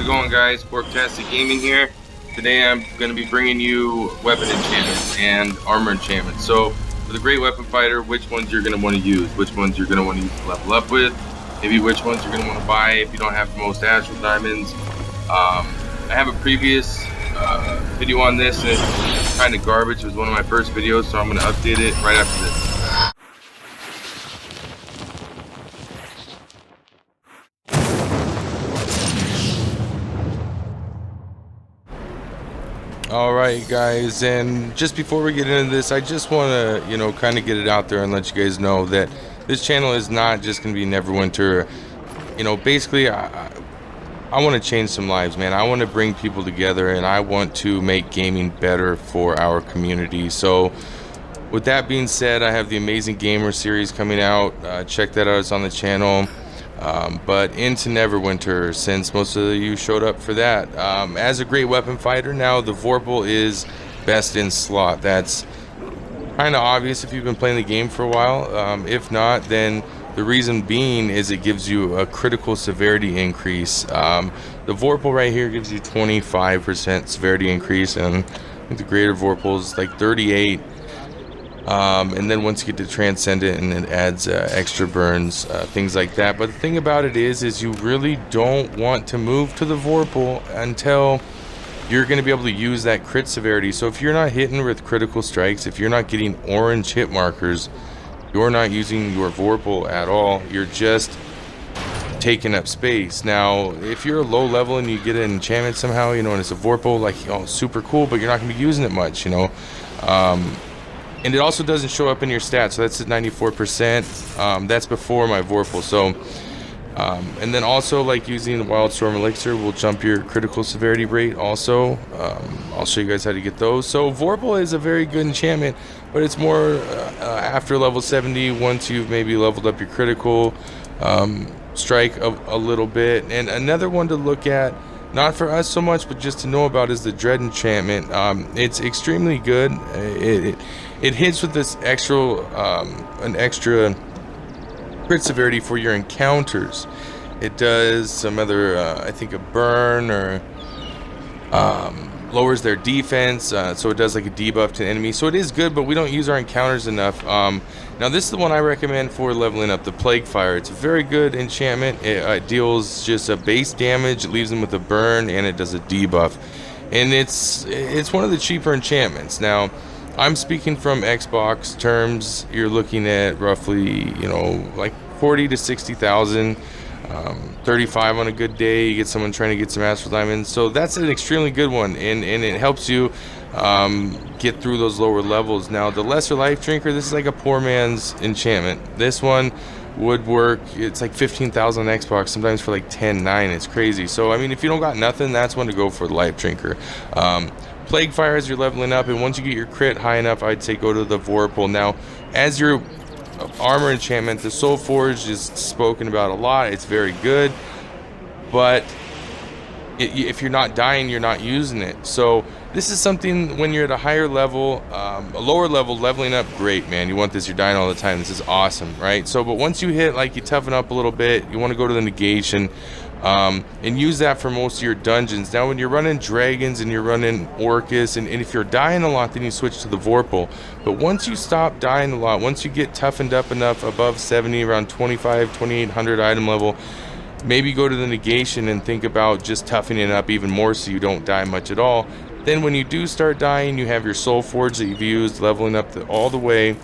it going, guys? Forktastic Gaming here. Today I'm going to be bringing you weapon enchantments and armor enchantments. So for the great weapon fighter, which ones you're going to want to use, which ones you're going to want to use to level up with, maybe which ones you're going to want to buy if you don't have the most astral diamonds. I have a previous video on this, and it's kind of garbage. It was one of my first videos, so I'm going to update it right after this. Alright guys, and just before we get into this, I just want to, kind of get it out there and let you guys know that this channel is not just going to be NeverWinter. Basically, I want to change some lives, man. I want to bring people together, and I want to make gaming better for our community. So, with that being said, I have the Amazing Gamer series coming out. Check that out, it's on the channel. But into NeverWinter, since most of you showed up for that. As a great weapon fighter now, the Vorpal is best in slot. That's kind of obvious if you've been playing the game for a while. If not, then the reason being is it gives you a critical severity increase. The Vorpal right here gives you 25% severity increase, and I think the greater Vorpal is like 38. And then once you get to Transcendent, and it adds extra burns, things like that. But the thing about it is you really don't want to move to the Vorpal until you're going to be able to use that crit severity. So if you're not hitting with critical strikes, if you're not getting orange hit markers, you're not using your Vorpal at all. You're just taking up space. Now, if you're a low level and you get an enchantment somehow, and it's a Vorpal, like, super cool, but you're not going to be using it much, And it also doesn't show up in your stats, so that's at 94%. That's before my Vorpal. So, and then also, like, using the Wildstorm Elixir will jump your critical severity rate also. I'll show you guys how to get those. So Vorpal is a very good enchantment, but it's more after level 70, once you've maybe leveled up your critical strike a little bit. And another one to look at, not for us so much, but just to know about, is the Dread enchantment. It's extremely good. It hits with this an extra crit severity for your encounters. It does some other, I think, a burn, or lowers their defense, so it does like a debuff to an enemy. So it is good, but we don't use our encounters enough. Now this is the one I recommend for leveling up, the PlagueFire. It's a very good enchantment. It deals just a base damage, it leaves them with a burn, and it does a debuff. And it's one of the cheaper enchantments. Now, I'm speaking from Xbox terms. You're looking at roughly, like 40 to 60,000. 35 on a good day. You get someone trying to get some astral diamonds, so that's an extremely good one, and it helps you get through those lower levels. Now the lesser life drinker, this is like a poor man's enchantment. This one would work, it's like 15,000 on Xbox, sometimes for like 10.9. It's crazy. So I mean, if you don't got nothing, that's one to go for, the life drinker. PlagueFire as you're leveling up, and once you get your crit high enough, I'd say go to the Vorpal. Now as your armor enchantment, the SoulForged is spoken about a lot. It's very good, but if you're not dying, you're not using it. So this is something when you're at a higher level, a lower level, leveling up, great, man. You want this, you're dying all the time, this is awesome, right? So but once you hit, like, you toughen up a little bit, you want to go to the Negation, and use that for most of your dungeons. Now when you're running dragons and you're running Orcus, and if you're dying a lot, then you switch to the Vorpal. But once you stop dying a lot, once you get toughened up enough, above 70, around 2,800 item level, maybe go to the Negation and think about just toughening up even more so you don't die much at all. Then when you do start dying, you have your SoulForged that you've used, leveling up all the way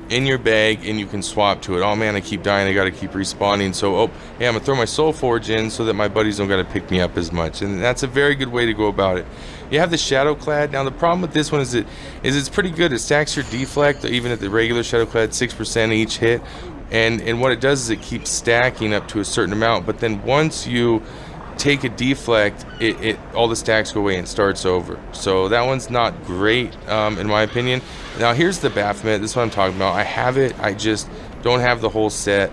in your bag, and you can swap to it. Oh man, I keep dying, I gotta keep respawning, so hey, I'm gonna throw my SoulForged in so that my buddies don't gotta pick me up as much. And that's a very good way to go about it. You have the Shadow Clad. Now the problem with this one is it's pretty good. It stacks your deflect, even at the regular Shadow Clad, 6% each hit, and what it does is it keeps stacking up to a certain amount. But then once you take a deflect, all the stacks go away and starts over. So that one's not great, in my opinion. Now here's the Baphomet. This is what I'm talking about. I have it, I just don't have the whole set.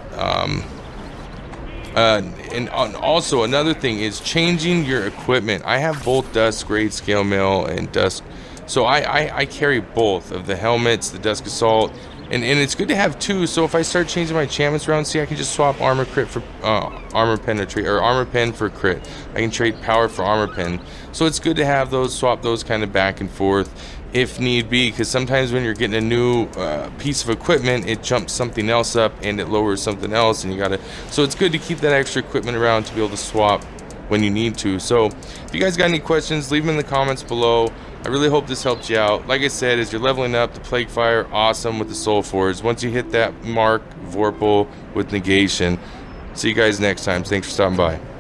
And also another thing is changing your equipment. I have both Dusk, Great Scale Mail, and Dusk, so I carry both of the helmets, the Dusk Assault, And it's good to have two, so if I start changing my enchantments around, see, I can just swap armor crit for armor penetrate, or armor pen for crit. I can trade power for armor pen. So it's good to have those, swap those kind of back and forth if need be, because sometimes when you're getting a new piece of equipment, it jumps something else up and it lowers something else, and you gotta, so it's good to keep that extra equipment around to be able to swap when you need to. So if you guys got any questions, leave them in the comments below. I really hope this helped you out. Like I said, as you're leveling up, the PlagueFire, awesome with the SoulForged. Once you hit that mark, Vorpal with Negation. See you guys next time. Thanks for stopping by.